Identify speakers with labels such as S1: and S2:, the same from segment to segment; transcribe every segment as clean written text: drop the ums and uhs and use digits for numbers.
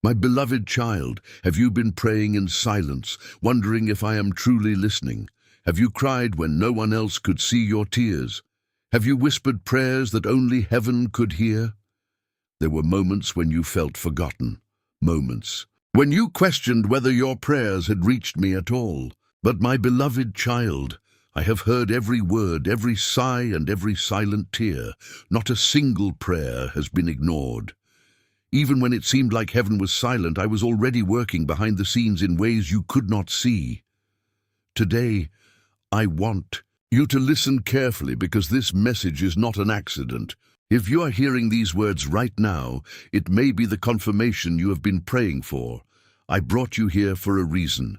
S1: My beloved child, have you been praying in silence, wondering if I am truly listening? Have you cried when no one else could see your tears? Have you whispered prayers that only heaven could hear? There were moments when you felt forgotten, moments when you questioned whether your prayers had reached me at all. But my beloved child, I have heard every word, every sigh, and every silent tear. Not a single prayer has been ignored. Even when it seemed like heaven was silent, I was already working behind the scenes in ways you could not see. Today, I want you to listen carefully, because this message is not an accident. If you are hearing these words right now, it may be the confirmation you have been praying for. I brought you here for a reason.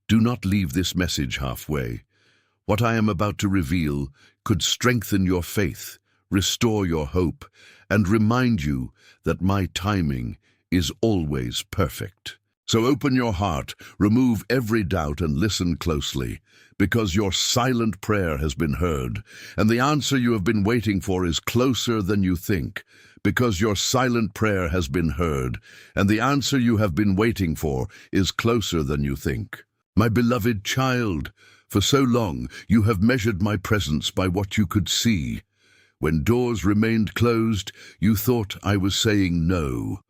S1: Do not leave this message halfway. What I am about to reveal could strengthen your faith, restore your hope, and remind you that my timing is always perfect. So open your heart, remove every doubt, and listen closely, because your silent prayer has been heard, and the answer you have been waiting for is closer than you think. Because your silent prayer has been heard, and the answer you have been waiting for is closer than you think. My beloved child, for so long you have measured my presence by what you could see. When doors remained closed, you thought I was saying no.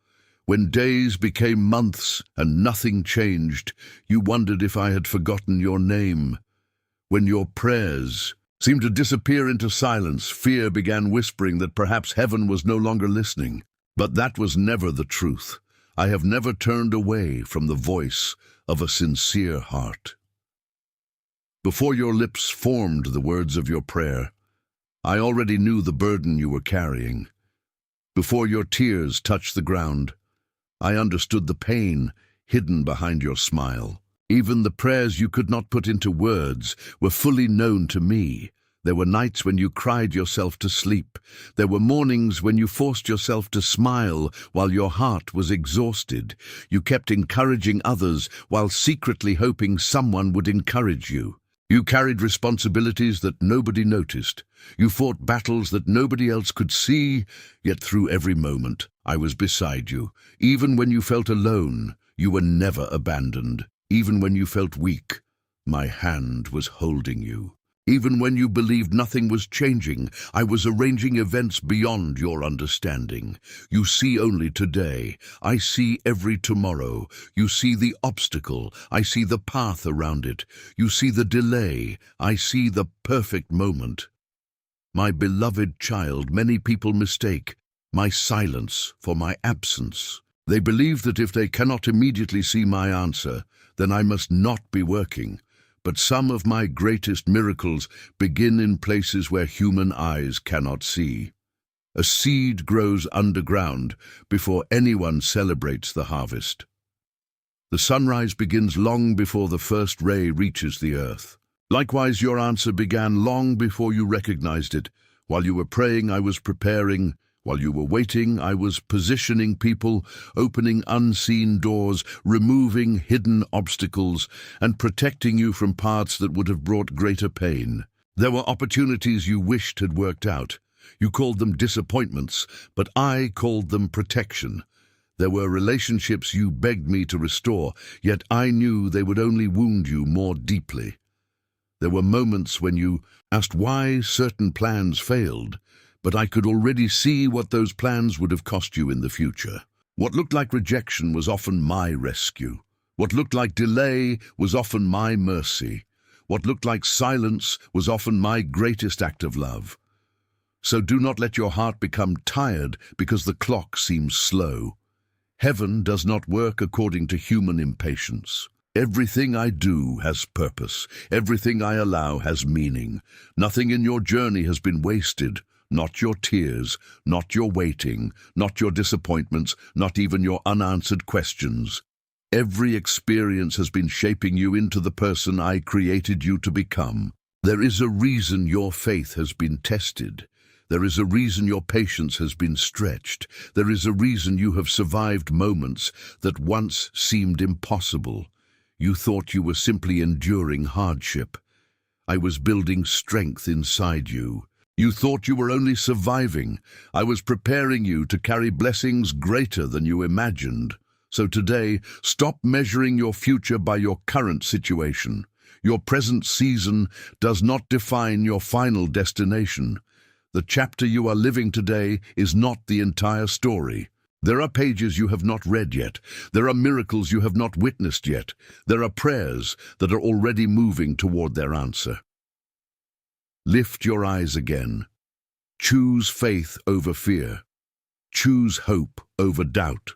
S1: When days became months and nothing changed, you wondered if I had forgotten your name. When your prayers seemed to disappear into silence, fear began whispering that perhaps heaven was no longer listening. But that was never the truth. I have never turned away from the voice of a sincere heart. Before your lips formed the words of your prayer, I already knew the burden you were carrying. Before your tears touched the ground, I understood the pain hidden behind your smile. Even the prayers you could not put into words were fully known to me. There were nights when you cried yourself to sleep. There were mornings when you forced yourself to smile while your heart was exhausted. You kept encouraging others while secretly hoping someone would encourage you. You carried responsibilities that nobody noticed. You fought battles that nobody else could see, yet through every moment, I was beside you. Even when you felt alone, you were never abandoned. Even when you felt weak, my hand was holding you. Even when you believed nothing was changing, I was arranging events beyond your understanding. You see only today. I see every tomorrow. You see the obstacle. I see the path around it. You see the delay. I see the perfect moment. My beloved child, many people mistake my silence for my absence. They believe that if they cannot immediately see my answer, then I must not be working. But some of my greatest miracles begin in places where human eyes cannot see. A seed grows underground before anyone celebrates the harvest. The sunrise begins long before the first ray reaches the earth. Likewise, your answer began long before you recognized it. While you were praying, I was preparing. While you were waiting, I was positioning people, opening unseen doors, removing hidden obstacles, and protecting you from paths that would have brought greater pain. There were opportunities you wished had worked out. You called them disappointments, but I called them protection. There were relationships you begged me to restore, yet I knew they would only wound you more deeply. There were moments when you asked why certain plans failed, but I could already see what those plans would have cost you in the future. What looked like rejection was often my rescue. What looked like delay was often my mercy. What looked like silence was often my greatest act of love. So do not let your heart become tired because the clock seems slow. Heaven does not work according to human impatience. Everything I do has purpose. Everything I allow has meaning. Nothing in your journey has been wasted. Not your tears, not your waiting, not your disappointments, not even your unanswered questions. Every experience has been shaping you into the person I created you to become. There is a reason your faith has been tested. There is a reason your patience has been stretched. There is a reason you have survived moments that once seemed impossible. You thought you were simply enduring hardship. I was building strength inside you. You thought you were only surviving. I was preparing you to carry blessings greater than you imagined. So today, stop measuring your future by your current situation. Your present season does not define your final destination. The chapter you are living today is not the entire story. There are pages you have not read yet. There are miracles you have not witnessed yet. There are prayers that are already moving toward their answer. Lift your eyes again. Choose faith over fear. Choose hope over doubt.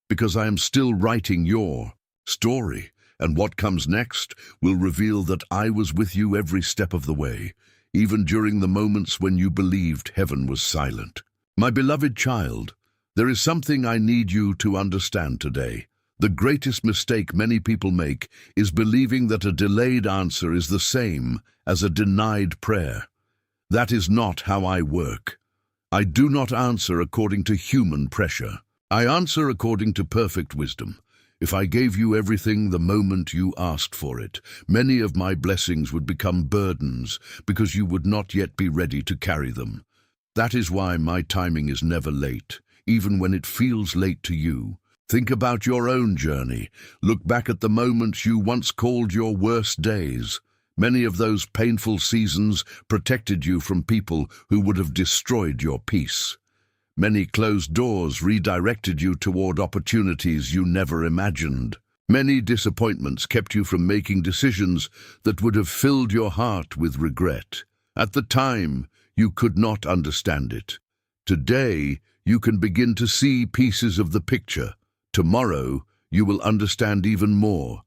S1: Because I am still writing your story, and what comes next will reveal that I was with you every step of the way, even during the moments when you believed heaven was silent. My beloved child, there is something I need you to understand today. The greatest mistake many people make is believing that a delayed answer is the same as a denied prayer. That is not how I work. I do not answer according to human pressure. I answer according to perfect wisdom. If I gave you everything the moment you asked for it, many of my blessings would become burdens because you would not yet be ready to carry them. That is why my timing is never late, even when it feels late to you. Think about your own journey. Look back at the moments you once called your worst days. Many of those painful seasons protected you from people who would have destroyed your peace. Many closed doors redirected you toward opportunities you never imagined. Many disappointments kept you from making decisions that would have filled your heart with regret. At the time, you could not understand it. Today, you can begin to see pieces of the picture. Tomorrow, you will understand even more.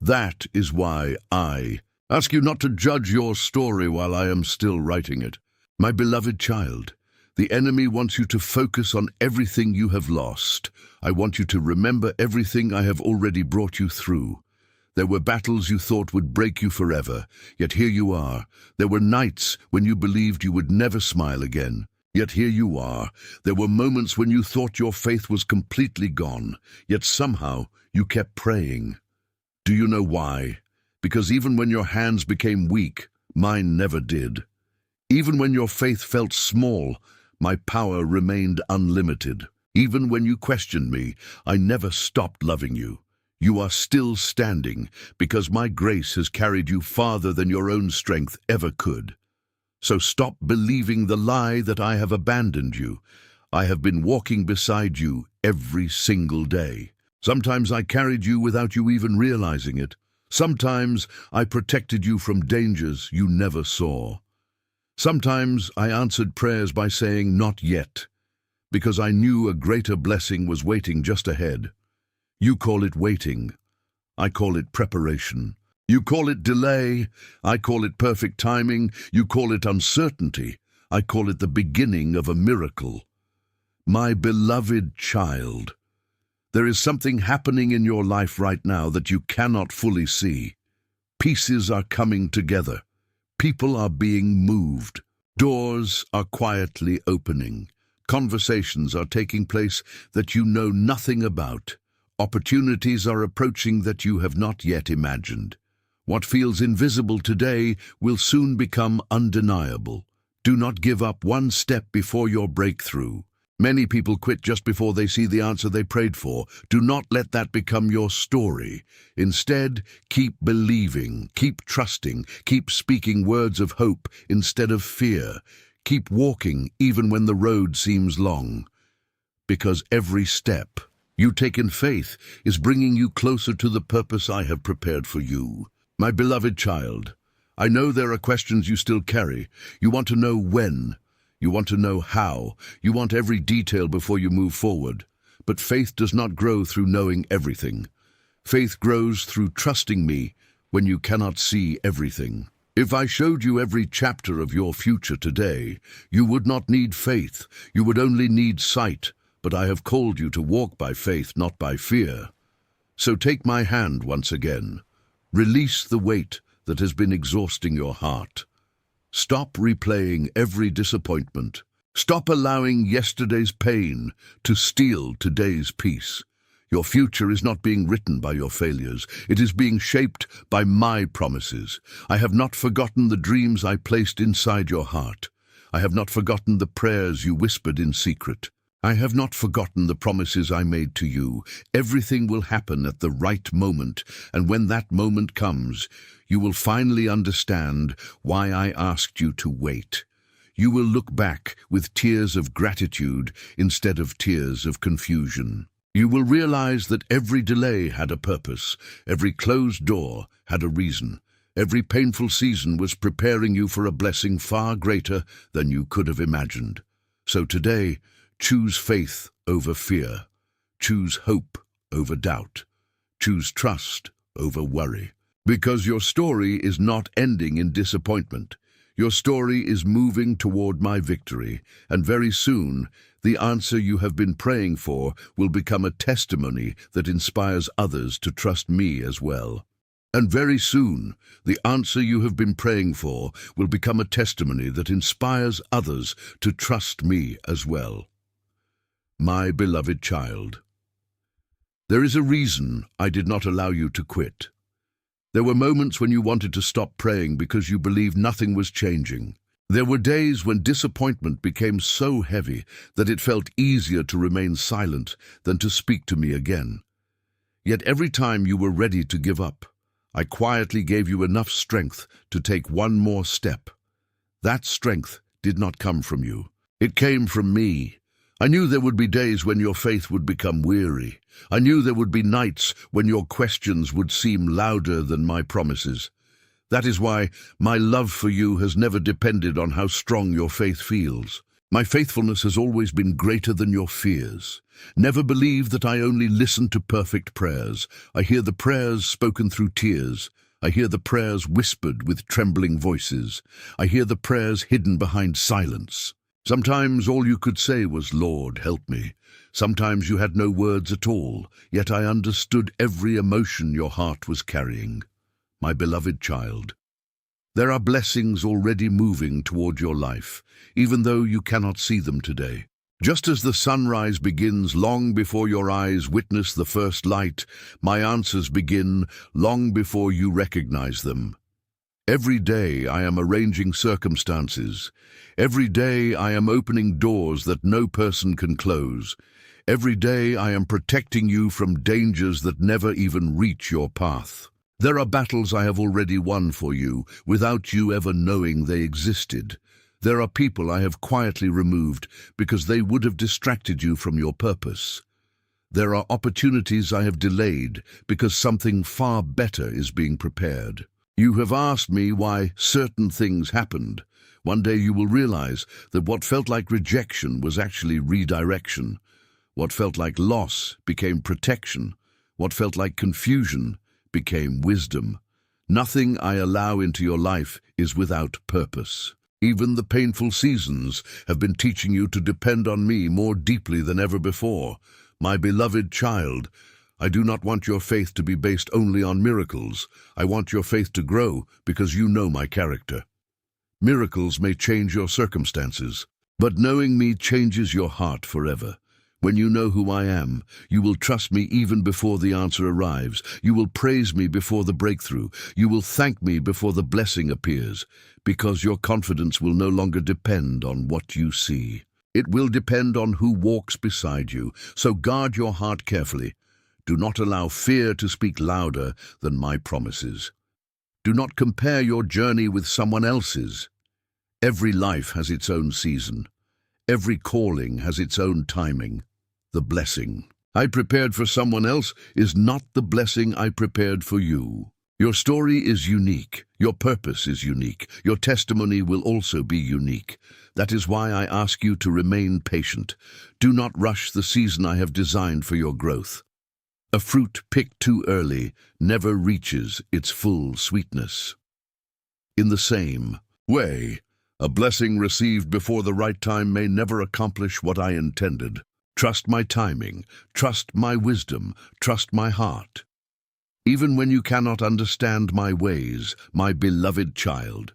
S1: That is why I ask you not to judge your story while I am still writing it. My beloved child, the enemy wants you to focus on everything you have lost. I want you to remember everything I have already brought you through. There were battles you thought would break you forever, yet here you are. There were nights when you believed you would never smile again, yet here you are. There were moments when you thought your faith was completely gone, yet somehow you kept praying. Do you know why? Because even when your hands became weak, mine never did. Even when your faith felt small, my power remained unlimited. Even when you questioned me, I never stopped loving you. You are still standing because my grace has carried you farther than your own strength ever could. So stop believing the lie that I have abandoned you. I have been walking beside you every single day. Sometimes I carried you without you even realizing it. Sometimes I protected you from dangers you never saw. Sometimes I answered prayers by saying, "Not yet," because I knew a greater blessing was waiting just ahead. You call it waiting. I call it preparation. You call it delay. I call it perfect timing. You call it uncertainty. I call it the beginning of a miracle. My beloved child, there is something happening in your life right now that you cannot fully see. Pieces are coming together. People are being moved. Doors are quietly opening. Conversations are taking place that you know nothing about. Opportunities are approaching that you have not yet imagined. What feels invisible today will soon become undeniable. Do not give up one step before your breakthrough. Many people quit just before they see the answer they prayed for. Do not let that become your story. Instead, keep believing, keep trusting, keep speaking words of hope instead of fear. Keep walking even when the road seems long. Because every step you take in faith is bringing you closer to the purpose I have prepared for you. My beloved child, I know there are questions you still carry. You want to know when. You want to know how. You want every detail before you move forward. But faith does not grow through knowing everything. Faith grows through trusting me when you cannot see everything. If I showed you every chapter of your future today, you would not need faith. You would only need sight. But I have called you to walk by faith, not by fear. So take my hand once again. Release the weight that has been exhausting your heart. Stop replaying every disappointment. Stop allowing yesterday's pain to steal today's peace. Your future is not being written by your failures. It is being shaped by my promises. I have not forgotten the dreams I placed inside your heart. I have not forgotten the prayers you whispered in secret. I have not forgotten the promises I made to you. Everything will happen at the right moment, and when that moment comes, you will finally understand why I asked you to wait. You will look back with tears of gratitude instead of tears of confusion. You will realize that every delay had a purpose, every closed door had a reason. Every painful season was preparing you for a blessing far greater than you could have imagined. So today, choose faith over fear. Choose hope over doubt. Choose trust over worry. Because your story is not ending in disappointment. Your story is moving toward my victory, and very soon, the answer you have been praying for will become a testimony that inspires others to trust me as well. And very soon, the answer you have been praying for will become a testimony that inspires others to trust me as well. My beloved child, there is a reason I did not allow you to quit. There were moments when you wanted to stop praying because you believed nothing was changing. There were days when disappointment became so heavy that it felt easier to remain silent than to speak to me again. Yet every time you were ready to give up, I quietly gave you enough strength to take one more step. That strength did not come from you. It came from me. I knew there would be days when your faith would become weary. I knew there would be nights when your questions would seem louder than my promises. That is why my love for you has never depended on how strong your faith feels. My faithfulness has always been greater than your fears. Never believe that I only listen to perfect prayers. I hear the prayers spoken through tears. I hear the prayers whispered with trembling voices. I hear the prayers hidden behind silence. Sometimes all you could say was, "Lord, help me." Sometimes you had no words at all, yet I understood every emotion your heart was carrying. My beloved child, there are blessings already moving toward your life, even though you cannot see them today. Just as the sunrise begins long before your eyes witness the first light, my answers begin long before you recognize them. Every day I am arranging circumstances. Every day I am opening doors that no person can close. Every day I am protecting you from dangers that never even reach your path. There are battles I have already won for you, without you ever knowing they existed. There are people I have quietly removed because they would have distracted you from your purpose. There are opportunities I have delayed because something far better is being prepared. You have asked me why certain things happened. One day you will realize that what felt like rejection was actually redirection. What felt like loss became protection. What felt like confusion became wisdom. Nothing I allow into your life is without purpose. Even the painful seasons have been teaching you to depend on me more deeply than ever before. My beloved child, I do not want your faith to be based only on miracles. I want your faith to grow because you know my character. Miracles may change your circumstances, but knowing me changes your heart forever. When you know who I am, you will trust me even before the answer arrives. You will praise me before the breakthrough. You will thank me before the blessing appears, because your confidence will no longer depend on what you see. It will depend on who walks beside you. So guard your heart carefully. Do not allow fear to speak louder than my promises. Do not compare your journey with someone else's. Every life has its own season. Every calling has its own timing. The blessing I prepared for someone else is not the blessing I prepared for you. Your story is unique. Your purpose is unique. Your testimony will also be unique. That is why I ask you to remain patient. Do not rush the season I have designed for your growth. A fruit picked too early never reaches its full sweetness. In the same way, a blessing received before the right time may never accomplish what I intended. Trust my timing, trust my wisdom, trust my heart. Even when you cannot understand my ways, my beloved child.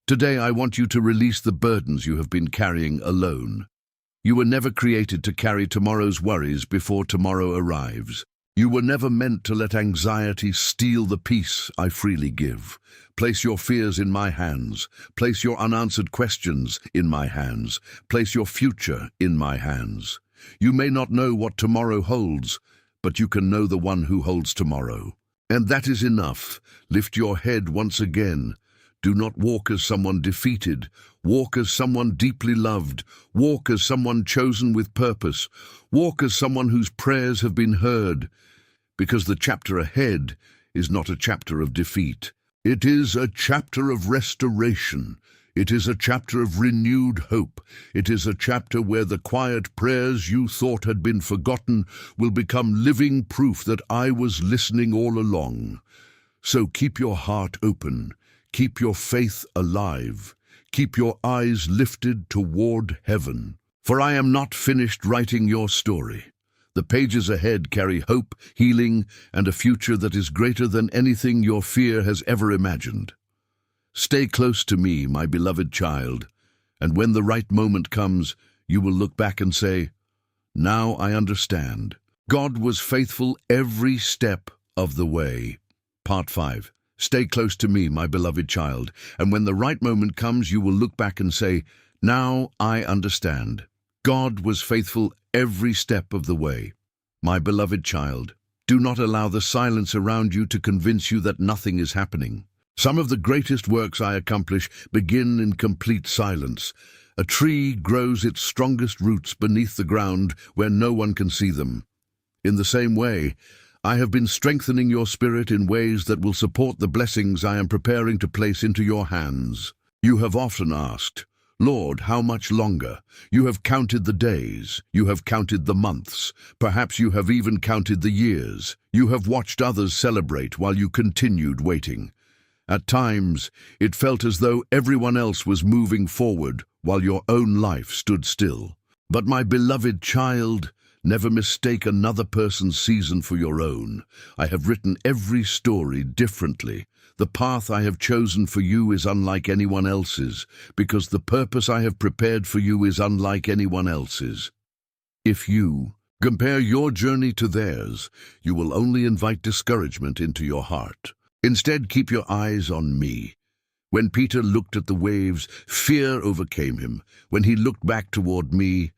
S1: Today I want you to release the burdens you have been carrying alone. You were never created to carry tomorrow's worries before tomorrow arrives. You were never meant to let anxiety steal the peace I freely give. Place your fears in my hands. Place your unanswered questions in my hands. Place your future in my hands. You may not know what tomorrow holds, but you can know the one who holds tomorrow. And that is enough. Lift your head once again. Do not walk as someone defeated. Walk as someone deeply loved. Walk as someone chosen with purpose. Walk as someone whose prayers have been heard. Because the chapter ahead is not a chapter of defeat. It is a chapter of restoration. It is a chapter of renewed hope. It is a chapter where the quiet prayers you thought had been forgotten will become living proof that I was listening all along. So keep your heart open. Keep your faith alive. Keep your eyes lifted toward heaven. For I am not finished writing your story. The pages ahead carry hope, healing, and a future that is greater than anything your fear has ever imagined. Stay close to me, my beloved child, and when the right moment comes, you will look back and say, "Now I understand. God was faithful every step of the way." Part 5. Stay close to me, my beloved child, and when the right moment comes, you will look back and say, "Now I understand. God was faithful every step of the way." My beloved child, do not allow the silence around you to convince you that nothing is happening. Some of the greatest works I accomplish begin in complete silence. A tree grows its strongest roots beneath the ground where no one can see them. In the same way, I have been strengthening your spirit in ways that will support the blessings I am preparing to place into your hands. You have often asked, "Lord, how much longer?" You have counted the days. You have counted the months. Perhaps you have even counted the years. You have watched others celebrate while you continued waiting. At times, it felt as though everyone else was moving forward while your own life stood still. But my beloved child, never mistake another person's season for your own. I have written every story differently. The path I have chosen for you is unlike anyone else's, because the purpose I have prepared for you is unlike anyone else's. If you compare your journey to theirs, you will only invite discouragement into your heart. Instead, keep your eyes on me. When Peter looked at the waves, fear overcame him. When he looked back toward me,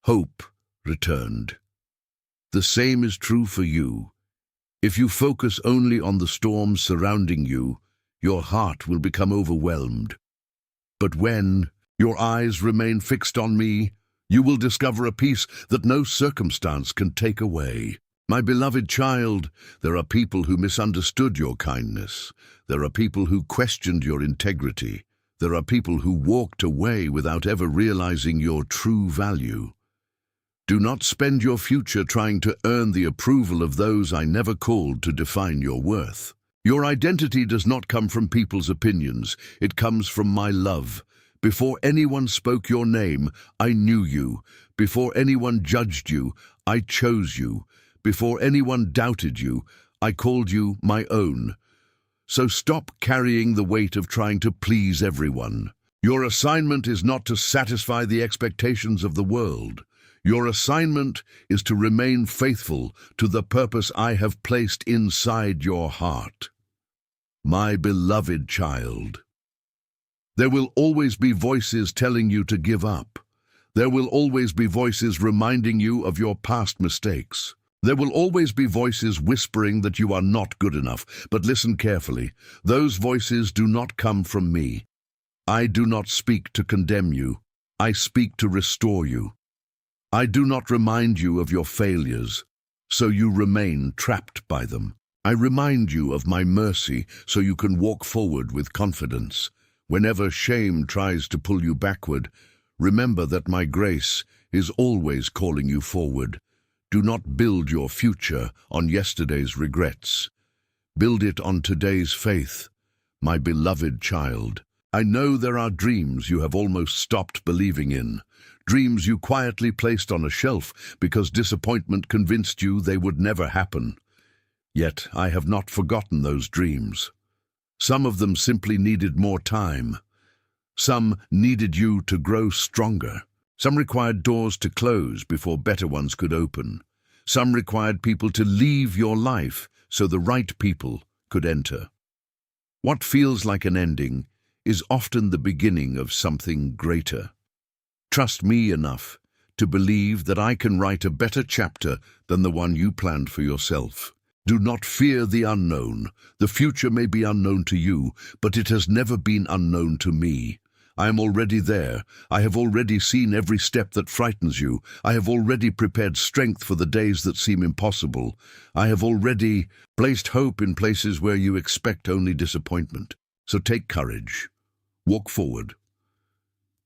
S1: hope returned. The same is true for you. If you focus only on the storms surrounding you, your heart will become overwhelmed. But when your eyes remain fixed on me, you will discover a peace that no circumstance can take away. My beloved child, there are people who misunderstood your kindness. There are people who questioned your integrity. There are people who walked away without ever realizing your true value. Do not spend your future trying to earn the approval of those I never called to define your worth. Your identity does not come from people's opinions. It comes from my love. Before anyone spoke your name, I knew you. Before anyone judged you, I chose you. Before anyone doubted you, I called you my own. So stop carrying the weight of trying to please everyone. Your assignment is not to satisfy the expectations of the world. Your assignment is to remain faithful to the purpose I have placed inside your heart. My beloved child, there will always be voices telling you to give up. There will always be voices reminding you of your past mistakes. There will always be voices whispering that you are not good enough, but listen carefully. Those voices do not come from me. I do not speak to condemn you. I speak to restore you. I do not remind you of your failures, so you remain trapped by them. I remind you of my mercy, so you can walk forward with confidence. Whenever shame tries to pull you backward, remember that my grace is always calling you forward. Do not build your future on yesterday's regrets. Build it on today's faith, my beloved child. I know there are dreams you have almost stopped believing in, dreams you quietly placed on a shelf because disappointment convinced you they would never happen. Yet I have not forgotten those dreams. Some of them simply needed more time. Some needed you to grow stronger. Some required doors to close before better ones could open. Some required people to leave your life so the right people could enter. What feels like an ending is often the beginning of something greater. Trust me enough to believe that I can write a better chapter than the one you planned for yourself. Do not fear the unknown. The future may be unknown to you, but it has never been unknown to me. I am already there. I have already seen every step that frightens you. I have already prepared strength for the days that seem impossible. I have already placed hope in places where you expect only disappointment. So take courage. Walk forward,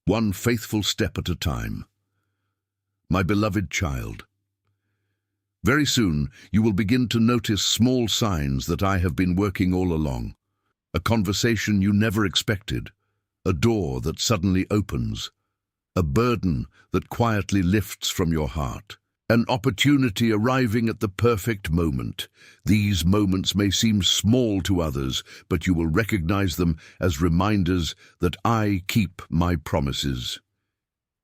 S1: one faithful step at a time. My beloved child, very soon you will begin to notice small signs that I have been working all along. A conversation you never expected, a door that suddenly opens, a burden that quietly lifts from your heart, an opportunity arriving at the perfect moment. These moments may seem small to others, but you will recognize them as reminders that I keep my promises.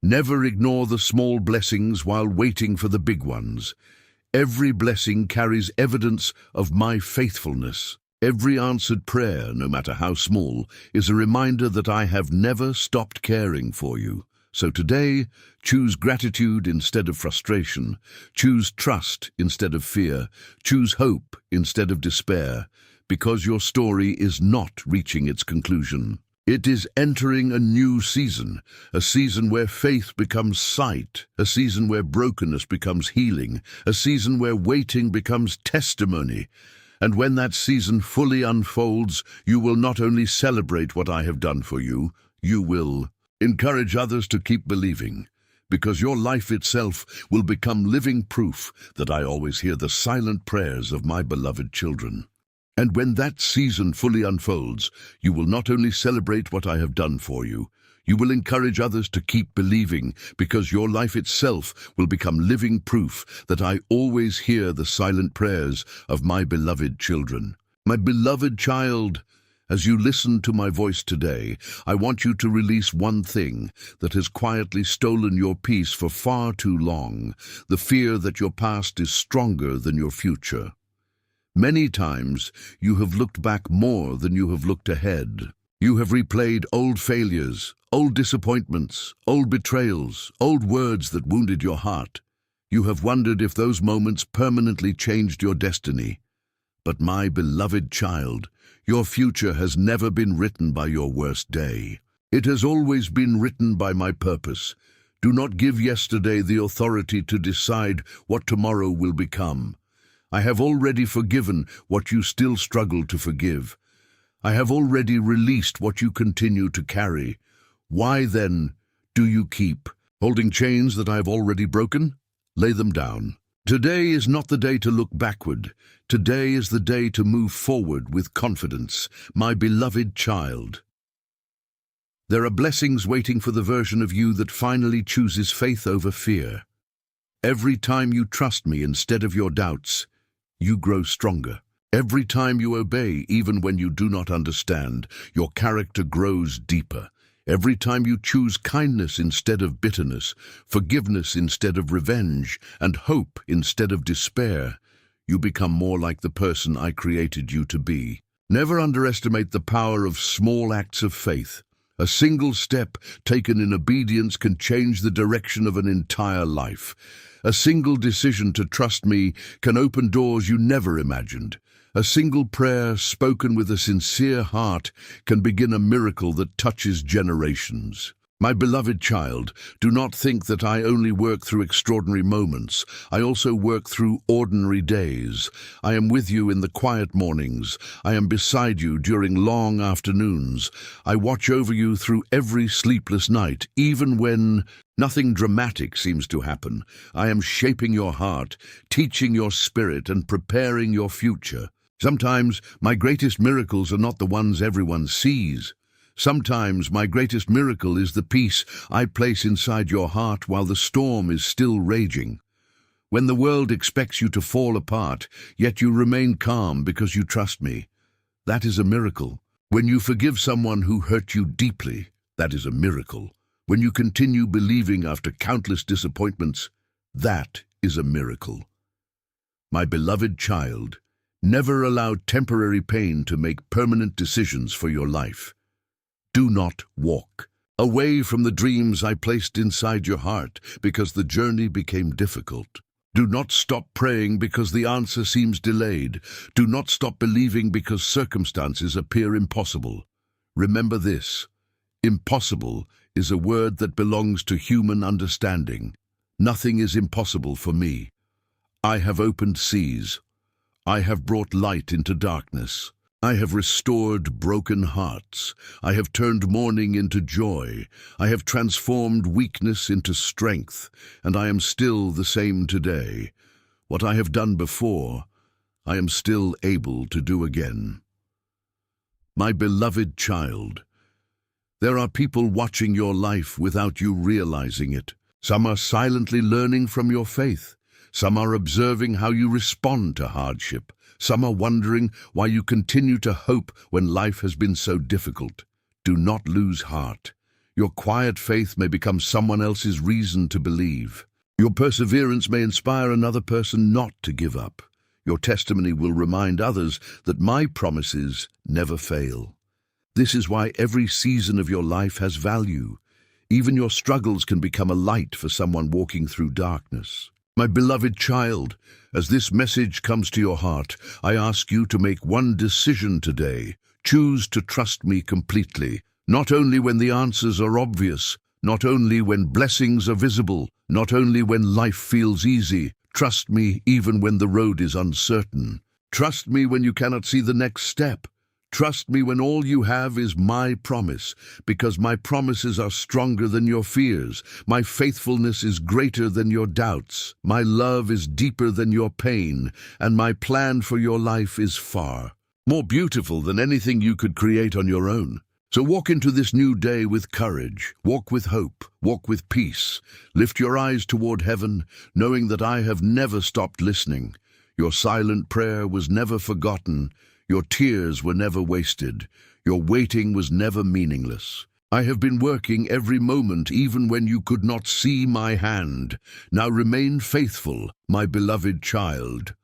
S1: Never ignore the small blessings while waiting for the big ones. Every blessing carries evidence of my faithfulness. Every answered prayer, no matter how small, is a reminder that I have never stopped caring for you. So today, choose gratitude instead of frustration. Choose trust instead of fear. Choose hope instead of despair, because your story is not reaching its conclusion. It is entering a new season, a season where faith becomes sight, a season where brokenness becomes healing, a season where waiting becomes testimony. And when that season fully unfolds, you will not only celebrate what I have done for you, you will encourage others to keep believing, because your life itself will become living proof that I always hear the silent prayers of my beloved children. And when that season fully unfolds, you will not only celebrate what I have done for you, you will encourage others to keep believing, because your life itself will become living proof that I always hear the silent prayers of my beloved children. My beloved child, as you listen to my voice today, I want you to release one thing that has quietly stolen your peace for far too long, the fear that your past is stronger than your future. Many times you have looked back more than you have looked ahead. You have replayed old failures, old disappointments, old betrayals, old words that wounded your heart. You have wondered if those moments permanently changed your destiny. But my beloved child, your future has never been written by your worst day. It has always been written by my purpose. Do not give yesterday the authority to decide what tomorrow will become. I have already forgiven what you still struggle to forgive. I have already released what you continue to carry. Why then do you keep holding chains that I have already broken? Lay them down. Today is not the day to look backward. Today is the day to move forward with confidence, my beloved child. There are blessings waiting for the version of you that finally chooses faith over fear. Every time you trust me instead of your doubts, you grow stronger. Every time you obey, even when you do not understand, your character grows deeper. Every time you choose kindness instead of bitterness, forgiveness instead of revenge, and hope instead of despair, you become more like the person I created you to be. Never underestimate the power of small acts of faith. A single step taken in obedience can change the direction of an entire life. A single decision to trust me can open doors you never imagined. A single prayer spoken with a sincere heart can begin a miracle that touches generations. My beloved child, do not think that I only work through extraordinary moments. I also work through ordinary days. I am with you in the quiet mornings. I am beside you during long afternoons. I watch over you through every sleepless night, even when nothing dramatic seems to happen. I am shaping your heart, teaching your spirit, and preparing your future. Sometimes my greatest miracles are not the ones everyone sees. Sometimes my greatest miracle is the peace I place inside your heart while the storm is still raging. When the world expects you to fall apart, yet you remain calm because you trust me, that is a miracle. When you forgive someone who hurt you deeply, that is a miracle. When you continue believing after countless disappointments, that is a miracle. My beloved child, never allow temporary pain to make permanent decisions for your life. Do not walk away from the dreams I placed inside your heart because the journey became difficult. Do not stop praying because the answer seems delayed. Do not stop believing because circumstances appear impossible. Remember this: impossible is a word that belongs to human understanding. Nothing is impossible for me. I have opened seas. I have brought light into darkness. I have restored broken hearts. I have turned mourning into joy. I have transformed weakness into strength, and I am still the same today. What I have done before, I am still able to do again. My beloved child, there are people watching your life without you realizing it. Some are silently learning from your faith. Some are observing how you respond to hardship. Some are wondering why you continue to hope when life has been so difficult. Do not lose heart. Your quiet faith may become someone else's reason to believe. Your perseverance may inspire another person not to give up. Your testimony will remind others that my promises never fail. This is why every season of your life has value. Even your struggles can become a light for someone walking through darkness. My beloved child, as this message comes to your heart, I ask you to make one decision today. Choose to trust me completely, not only when the answers are obvious, not only when blessings are visible, not only when life feels easy. Trust me even when the road is uncertain. Trust me when you cannot see the next step. Trust me when all you have is my promise, because my promises are stronger than your fears. My faithfulness is greater than your doubts. My love is deeper than your pain, and my plan for your life is far more beautiful than anything you could create on your own. So walk into this new day with courage, walk with hope, walk with peace. Lift your eyes toward heaven, knowing that I have never stopped listening. Your silent prayer was never forgotten. Your tears were never wasted. Your waiting was never meaningless. I have been working every moment, even when you could not see my hand. Now remain faithful, my beloved child.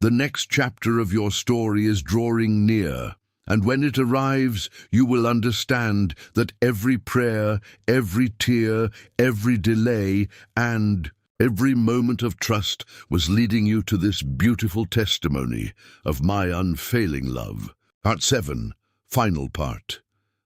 S1: The next chapter of your story is drawing near, and when it arrives, you will understand that every prayer, every tear, every delay, and every moment of trust was leading you to this beautiful testimony of my unfailing love. Part 7, final part.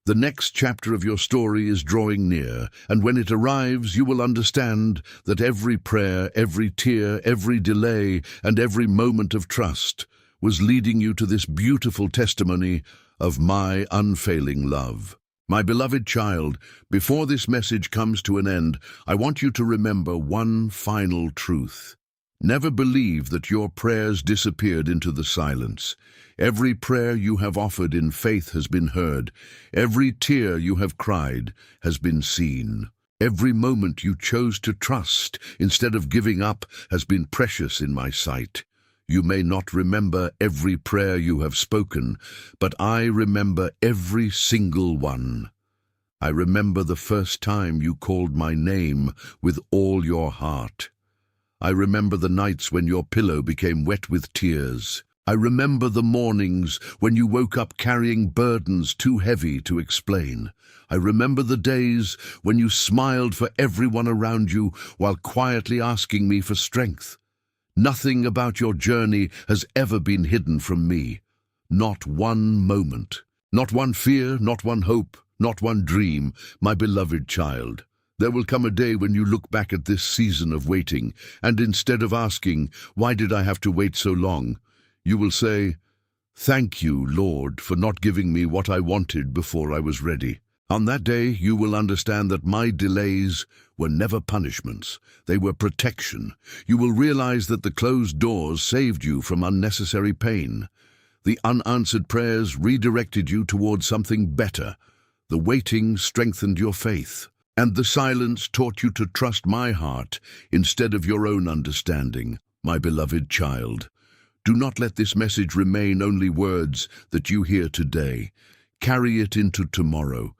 S1: The next chapter of your story is drawing near, and when it arrives, you will understand that every prayer, every tear, every delay, and every moment of trust was leading you to this beautiful testimony of my unfailing love. My beloved child, before this message comes to an end, I want you to remember one final truth. Never believe that your prayers disappeared into the silence. Every prayer you have offered in faith has been heard. Every tear you have cried has been seen. Every moment you chose to trust instead of giving up has been precious in my sight. You may not remember every prayer you have spoken, but I remember every single one. I remember the first time you called my name with all your heart. I remember the nights when your pillow became wet with tears. I remember the mornings when you woke up carrying burdens too heavy to explain. I remember the days when you smiled for everyone around you while quietly asking me for strength. Nothing about your journey has ever been hidden from me. Not one moment. Not one fear, not one hope, not one dream, my beloved child. There will come a day when you look back at this season of waiting, and instead of asking, "Why did I have to wait so long?" you will say, "Thank you, Lord, for not giving me what I wanted before I was ready." On that day, you will understand that my delays were never punishments. They were protection. You will realize that the closed doors saved you from unnecessary pain. The unanswered prayers redirected you towards something better. The waiting strengthened your faith, and the silence taught you to trust my heart instead of your own understanding, my beloved child. Do not let this message remain only words that you hear today. Carry it into tomorrow.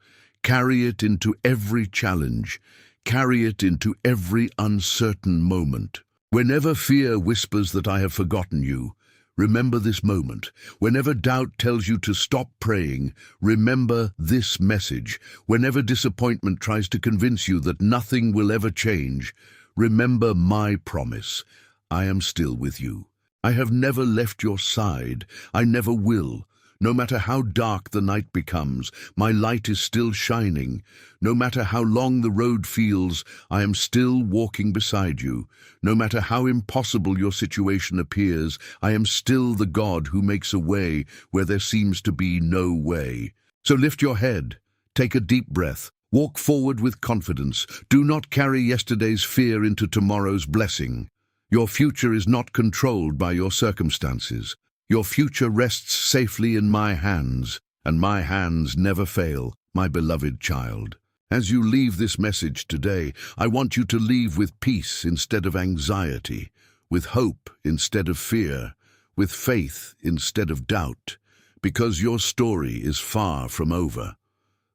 S1: Carry it into every challenge. Carry it into every uncertain moment. Whenever fear whispers that I have forgotten you, remember this moment. Whenever doubt tells you to stop praying, remember this message. Whenever disappointment tries to convince you that nothing will ever change, remember my promise. I am still with you. I have never left your side. I never will. No matter how dark the night becomes, my light is still shining. No matter how long the road feels, I am still walking beside you. No matter how impossible your situation appears, I am still the God who makes a way where there seems to be no way. So lift your head, take a deep breath, walk forward with confidence. Do not carry yesterday's fear into tomorrow's blessing. Your future is not controlled by your circumstances. Your future rests safely in my hands, and my hands never fail, my beloved child. As you leave this message today, I want you to leave with peace instead of anxiety, with hope instead of fear, with faith instead of doubt, because your story is far from over.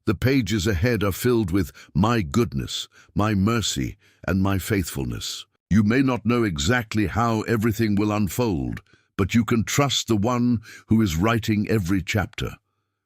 S1: The pages ahead are filled with my goodness, my mercy, and my faithfulness. You may not know exactly how everything will unfold, but you can trust the one who is writing every chapter.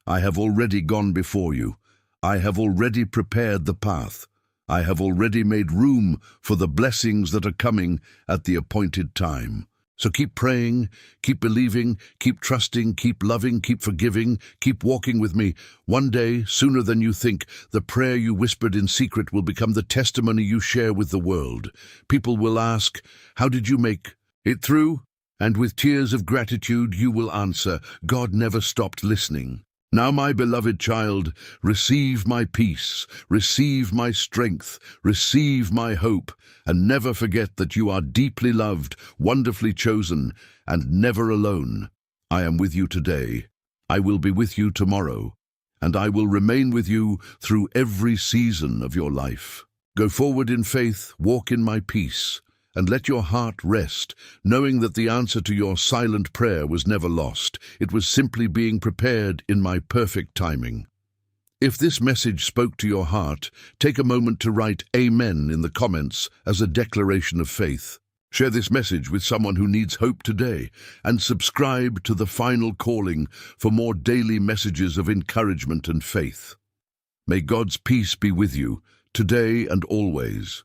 S1: I have already gone before you. I have already prepared the path. I have already made room for the blessings that are coming at the appointed time. So keep praying, keep believing, keep trusting, keep loving, keep forgiving, keep walking with me. One day, sooner than you think, the prayer you whispered in secret will become the testimony you share with the world. People will ask, "How did you make it through?" And with tears of gratitude you will answer, "God never stopped listening." Now, my beloved child, receive my peace, receive my strength, receive my hope, and never forget that you are deeply loved, wonderfully chosen, and never alone. I am with you today. I will be with you tomorrow, and I will remain with you through every season of your life. Go forward in faith, walk in my peace, and let your heart rest, knowing that the answer to your silent prayer was never lost. It was simply being prepared in my perfect timing. If this message spoke to your heart, take a moment to write Amen in the comments as a declaration of faith. Share this message with someone who needs hope today, and subscribe to The Final Calling for more daily messages of encouragement and faith. May God's peace be with you, today and always.